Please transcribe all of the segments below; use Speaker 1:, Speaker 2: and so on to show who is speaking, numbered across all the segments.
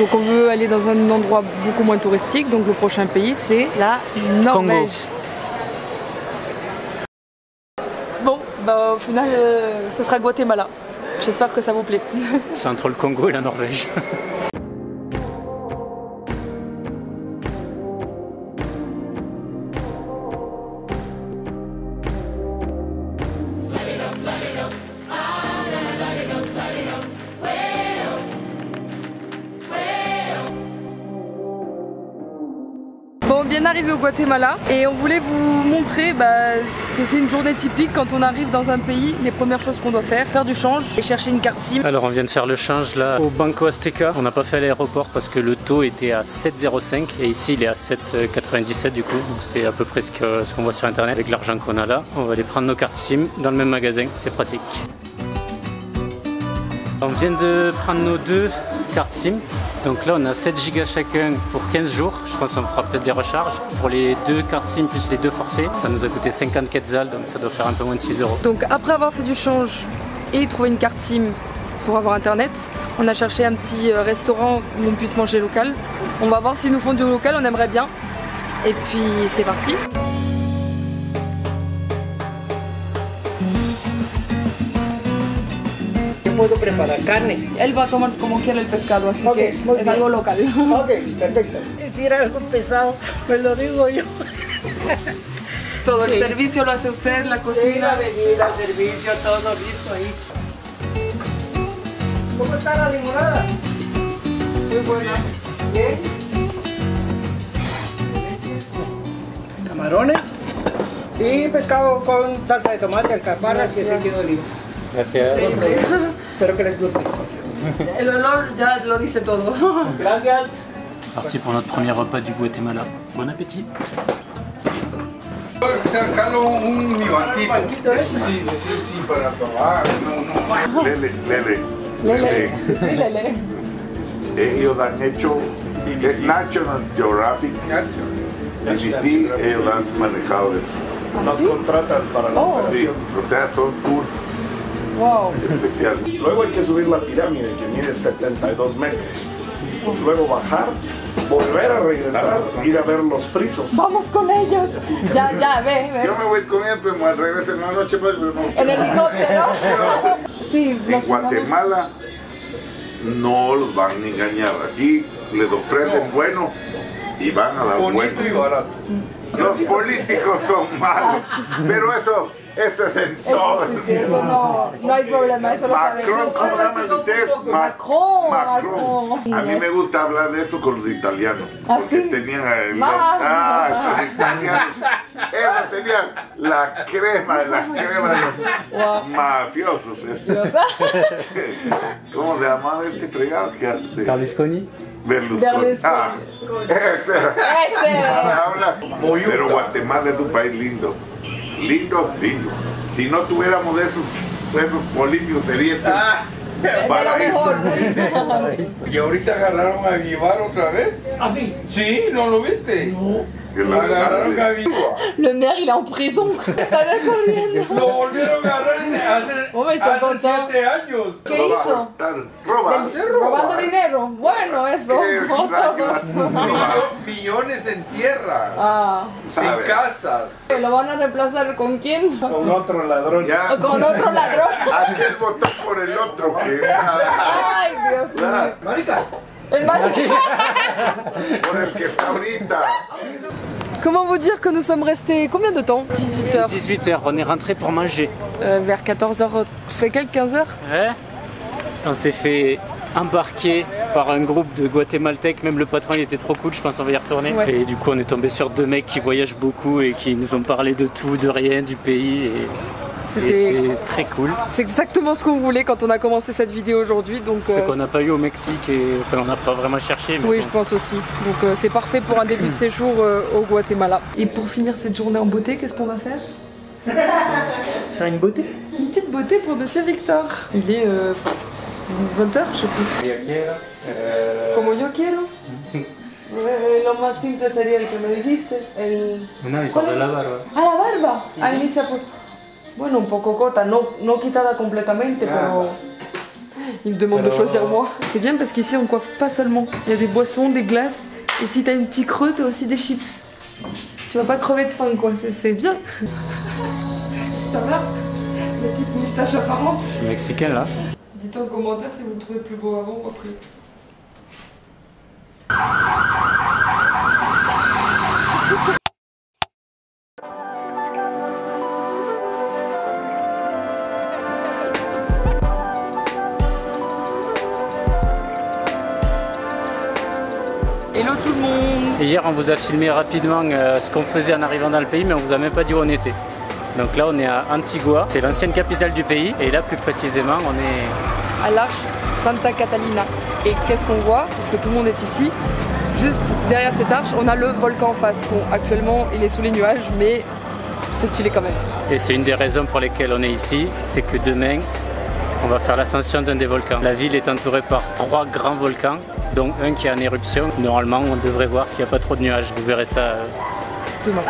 Speaker 1: Donc on veut aller dans un endroit beaucoup moins touristique, donc le prochain pays c'est la Norvège. Bon, bah au final ce sera Guatemala. J'espère que ça vous plaît.
Speaker 2: C'est entre le Congo et la Norvège.
Speaker 1: Bon, bien arrivé au Guatemala et on voulait vous montrer que c'est une journée typique quand on arrive dans un pays. Les premières choses qu'on doit faire du change et chercher une carte SIM.
Speaker 2: Alors on vient de faire le change là au Banco Azteca. On n'a pas fait à l'aéroport parce que le taux était à 7,05 et ici il est à 7,97 du coup. Donc c'est à peu près ce qu'on voit sur internet. Avec l'argent qu'on a là, on va aller prendre nos cartes SIM dans le même magasin, c'est pratique. On vient de prendre nos 2 cartes SIM. Donc là on a 7 Go chacun pour 15 jours. Je pense qu'on fera peut-être des recharges. Pour les 2 cartes SIM plus les 2 forfaits, ça nous a coûté 50 quetzals, donc ça doit faire un peu moins de 6 €.
Speaker 1: Donc après avoir fait du change et trouvé une carte SIM pour avoir internet, on a cherché un petit restaurant où on puisse manger local. On va voir s'ils nous font du local, on aimerait bien. Et puis c'est parti.
Speaker 3: Puedo preparar carne.
Speaker 1: Elle va tomar como quiera el pescado, así
Speaker 3: Okay,
Speaker 1: que
Speaker 3: muy
Speaker 1: es
Speaker 3: bien.
Speaker 1: algo local.
Speaker 3: Ok, perfecto. Si era algo pesado, me lo digo yo.
Speaker 1: Todo el
Speaker 3: Sí.
Speaker 1: servicio lo hace usted, la
Speaker 3: Sí, la
Speaker 1: cocina.
Speaker 3: bebida, el servicio, todo listo ahí. ¿Cómo está la limonada?
Speaker 1: Muy buena.
Speaker 3: Bien. Camarones y pescado con salsa de tomate, alcaparras y aceite de oliva.
Speaker 2: Gracias.
Speaker 3: Espero que les guste.
Speaker 1: El olor ya lo dice todo.
Speaker 3: Gracias.
Speaker 2: Parti pour notre premier repas du Guatemala. Bon appétit.
Speaker 4: Sacarlo mi banquito.
Speaker 3: Banquito, ¿eh?
Speaker 4: Sí, para probar. No.
Speaker 5: Lele.
Speaker 1: Lele. Sí, Lele.
Speaker 5: Ellos han hecho, es National Geographic, BBC, ellos han manejado eso.
Speaker 6: Nos contratan para la
Speaker 5: Sí,
Speaker 6: operación.
Speaker 5: o sea, son tours
Speaker 1: Wow.
Speaker 5: especiales.
Speaker 6: Luego hay que subir la pirámide que mide 72 metros. Luego bajar, volver a regresar, ir a ver los frisos.
Speaker 1: Vamos con ellos. Ya, ve.
Speaker 5: Yo me voy con ellos, pero me regreso en la noche. Pues,
Speaker 1: En helicóptero. Sí,
Speaker 5: en Guatemala no los van a engañar. Aquí les ofrecen bueno y van a dar bueno.
Speaker 4: Bonito y barato.
Speaker 5: Los políticos son malos, pero eso es en todo.
Speaker 1: Sí, eso no hay problema, eso lo
Speaker 5: Macron,
Speaker 1: sabemos.
Speaker 5: ¿cómo llaman ustedes?
Speaker 1: Macron.
Speaker 5: A mí me gusta hablar de eso con los italianos.
Speaker 1: ¿Ah,
Speaker 5: Porque
Speaker 1: sí?
Speaker 5: tenían
Speaker 1: Ah.
Speaker 5: estos italianos. Ellos tenían la crema de los mafiosos. ¿Cómo se llamaba este fregado?
Speaker 2: Berlusconi.
Speaker 5: Berlusconi. Ah, ese. Habla.
Speaker 4: Moyuca.
Speaker 5: Pero Guatemala es un país lindo. Lindo. Si no tuviéramos esos políticos sería
Speaker 1: De lo mejor.
Speaker 4: Y ahorita agarraron a Guivar otra vez.
Speaker 3: ¿Ah, sí?
Speaker 4: Sí, ¿no lo viste?
Speaker 3: No.
Speaker 5: que la
Speaker 4: Agarraron a Guivar.
Speaker 1: Le maire, il est en prison. Está corriendo.
Speaker 4: Lo volvieron a agarrar
Speaker 1: Oh, ils sont
Speaker 4: hace
Speaker 1: contents.
Speaker 4: 7 años.
Speaker 1: ¿Qué
Speaker 5: lo va a
Speaker 1: hizo?
Speaker 5: cortar. Roba.
Speaker 1: Robando dinero. Bueno, eso.
Speaker 5: Qué extraño.
Speaker 4: Millones en tierra,
Speaker 1: Ah,
Speaker 4: en
Speaker 5: ¿Sabes?
Speaker 4: casas.
Speaker 1: ¿lo van a reemplazar con quién?
Speaker 6: Con otro ladrón.
Speaker 5: Ya.
Speaker 1: ¿O con otro ladrón?
Speaker 5: Aquel votó por el otro.
Speaker 1: Ay, Dios mío.
Speaker 3: Marica.
Speaker 1: El marica.
Speaker 5: Por el que está ahorita.
Speaker 1: Comment vous dire que nous sommes restés combien de temps? 18h.
Speaker 2: 18h, on est rentré pour manger.
Speaker 1: Vers 14h, fait quelques 15h.
Speaker 2: Ouais. On s'est fait embarquer par un groupe de Guatémaltèques, même le patron il était trop cool, je pense qu'on va y retourner.
Speaker 1: Ouais.
Speaker 2: Et du coup on est tombé sur 2 mecs qui voyagent beaucoup et qui nous ont parlé de tout, de rien, du pays et c'était très cool.
Speaker 1: C'est exactement ce qu'on voulait quand on a commencé cette vidéo aujourd'hui. Donc,
Speaker 2: Ce qu'on n'a pas eu au Mexique et enfin on n'a pas vraiment cherché. Mais
Speaker 1: oui,
Speaker 2: bon.
Speaker 1: je pense aussi. Donc c'est parfait pour un début de séjour au Guatemala. Et pour finir cette journée en beauté, qu'est-ce qu'on va faire?
Speaker 3: Faire une beauté.
Speaker 1: Une petite beauté pour Monsieur Victor. Il est 20h, je sais plus. Como yo quiero. Lo más simple sería el que me dijiste.
Speaker 2: Non, il parle de la barbe.
Speaker 1: Ah, la barba. Al inicio, pues, bueno, un poco corta, no quitada completamente, pero Il me demande de choisir moi. C'est bien parce qu'ici on coiffe pas seulement. Il y a des boissons, des glaces. Et si t'as une petite creux, t'as aussi des chips. Tu vas pas crever de faim quoi, c'est bien. Ça va? La petite moustache apparente.
Speaker 2: Mexicain là.
Speaker 1: Dites en commentaire si vous le trouvez plus beau avant ou après. Hello tout le monde!
Speaker 2: Et hier on vous a filmé rapidement ce qu'on faisait en arrivant dans le pays, mais on vous a même pas dit où on était. Donc là on est à Antigua, c'est l'ancienne capitale du pays, et là plus précisément on est
Speaker 1: à l'arche Santa Catalina. Et qu'est-ce qu'on voit? Parce que tout le monde est ici. Juste derrière cette arche, on a le volcan en face. Bon, actuellement il est sous les nuages, mais c'est stylé quand même.
Speaker 2: Et c'est une des raisons pour lesquelles on est ici, c'est que demain on va faire l'ascension d'un des volcans. La ville est entourée par 3 grands volcans, dont un qui est en éruption. Normalement on devrait voir s'il n'y a pas trop de nuages. Vous verrez ça
Speaker 1: demain.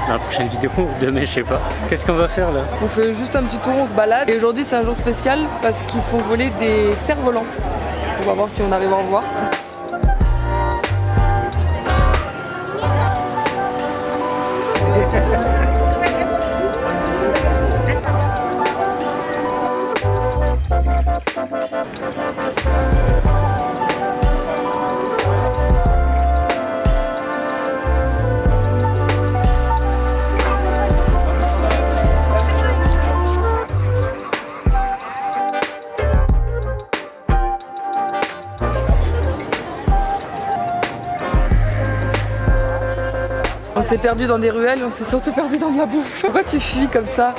Speaker 2: Dans la prochaine vidéo, demain je sais pas. Qu'est-ce qu'on va faire là?
Speaker 1: On fait juste un petit tour, on se balade. Et aujourd'hui c'est un jour spécial parce qu'ils font voler des cerfs-volants. On va voir si on arrive à en voir. On s'est perdu dans des ruelles, on s'est surtout perdu dans de la bouffe. Pourquoi tu fuis comme ça?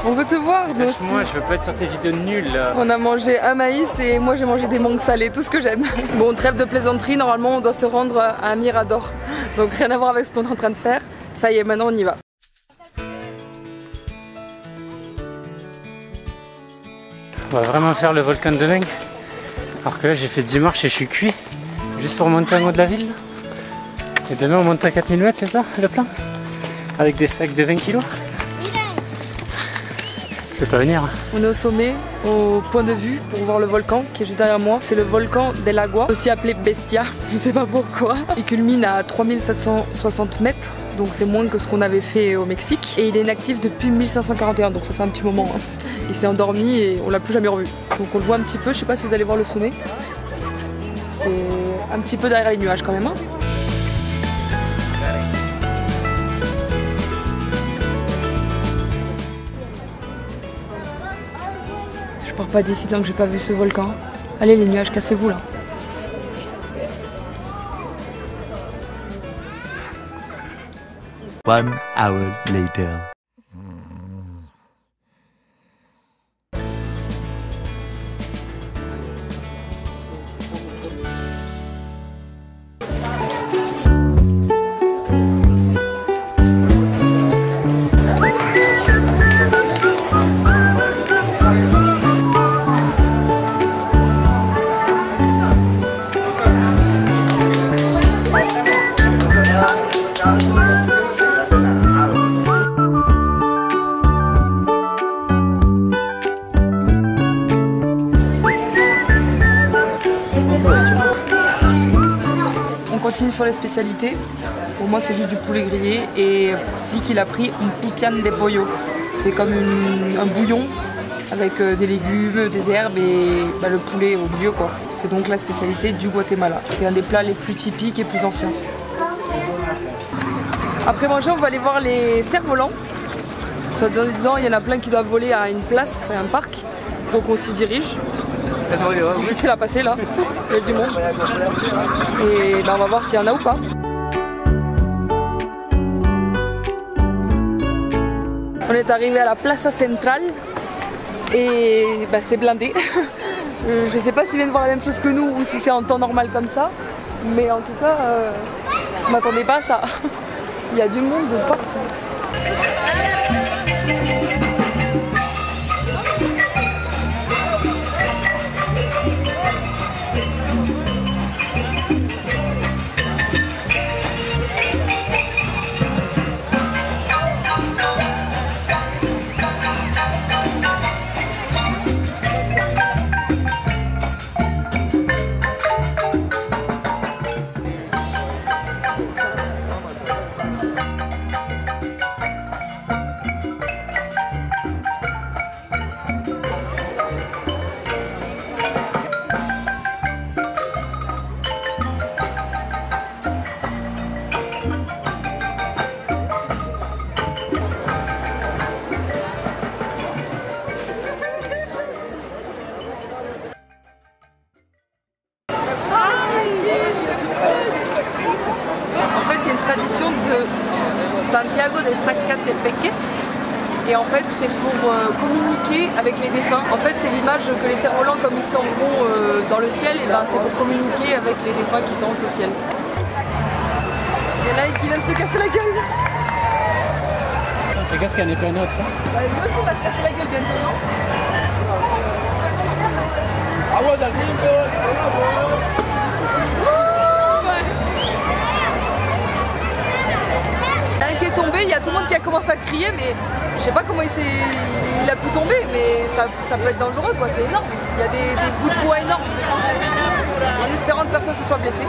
Speaker 1: On veut te voir, nous aussi.
Speaker 2: Moi, je veux pas être sur tes vidéos nulles là.
Speaker 1: On a mangé un maïs et moi j'ai mangé des mangues salées, tout ce que j'aime. Bon, trêve de plaisanterie, normalement on doit se rendre à un mirador. Donc rien à voir avec ce qu'on est en train de faire. Ça y est, maintenant on y va.
Speaker 2: On va vraiment faire le volcan de demain. Alors que là j'ai fait 10 marches et je suis cuit. Juste pour monter en haut de la ville. Et demain on monte à 4000 mètres, c'est ça le plan? Avec des sacs de 20 kg. Je peux pas venir.
Speaker 1: On est au sommet, au point de vue pour voir le volcan qui est juste derrière moi. C'est le volcan del Agua, aussi appelé Bestia, je sais pas pourquoi. Il culmine à 3760 mètres, donc c'est moins que ce qu'on avait fait au Mexique. Et il est inactif depuis 1541, donc ça fait un petit moment. Il s'est endormi et on l'a plus jamais revu. Donc on le voit un petit peu, je sais pas si vous allez voir le sommet. C'est un petit peu derrière les nuages quand même. Hein. Je pars pas d'ici tant que j'ai pas vu ce volcan. Allez les nuages, cassez-vous là.
Speaker 7: One hour later.
Speaker 1: On continue sur les spécialités. Pour moi c'est juste du poulet grillé et Vic il a pris un pipián de pollo. C'est comme un bouillon avec des légumes, des herbes et le poulet au milieu quoi. C'est donc la spécialité du Guatemala. C'est un des plats les plus typiques et plus anciens. Après manger on va aller voir les cerfs-volants. Soit disant il y en a plein qui doivent voler à une place, un parc. Donc on s'y dirige. C'est difficile à passer là, il y a du monde. Et on va voir s'il y en a ou pas. On est arrivé à la Plaza Central et c'est blindé. Je sais pas s'ils viennent voir la même chose que nous ou si c'est en temps normal comme ça. Mais en tout cas, je m'attendais pas à ça. Il y a du monde de partout. tradition de Santiago de Zacatepeques. Et en fait, c'est pour communiquer avec les défunts. En fait, c'est l'image que les cerfs-volants, comme ils s'en vont dans le ciel, et ben, c'est pour communiquer avec les défunts qui sont au ciel. Et là, qui vient de se casser la gueule.
Speaker 2: Fais gaffe qu'il n'y en ait pas un autre. Hein.
Speaker 1: Bah, lui aussi, il va se casser la gueule bientôt, non? Un qui est tombé, il y a tout le monde qui a commencé à crier, mais je sais pas comment il a pu tomber, mais ça peut être dangereux, quoi, c'est énorme. Il y a des bouts de bois énormes, en espérant que personne ne se soit blessé.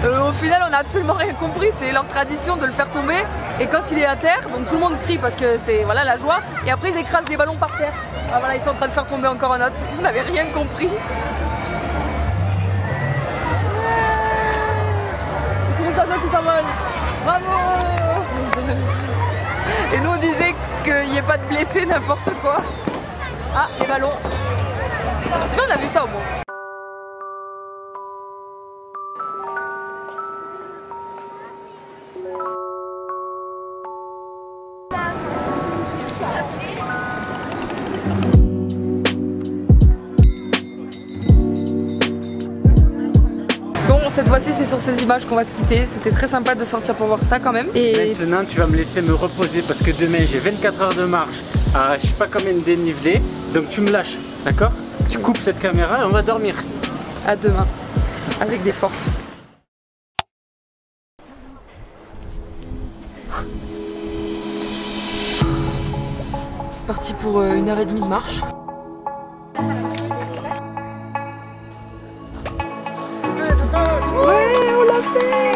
Speaker 1: Au final, on n'a absolument rien compris, c'est leur tradition de le faire tomber, et quand il est à terre, donc tout le monde crie parce que c'est voilà, la joie, et après ils écrasent des ballons par terre. Ah voilà, ils sont en train de faire tomber encore un autre, vous n'avez rien compris. Comment ça tout s'envole? Bravo! Et nous on disait qu'il n'y ait pas de blessés, n'importe quoi. Ah, les ballons. C'est bien, on a vu ça au moins. Cette fois-ci c'est sur ces images qu'on va se quitter, c'était très sympa de sortir pour voir ça quand même. Et
Speaker 2: maintenant tu vas me laisser me reposer parce que demain j'ai 24 heures de marche à je sais pas combien de dénivelé, donc tu me lâches, d'accord? Tu coupes cette caméra et on va dormir.
Speaker 1: À demain, avec des forces. C'est parti pour 1h30 de marche. Ouais, on l'a fait!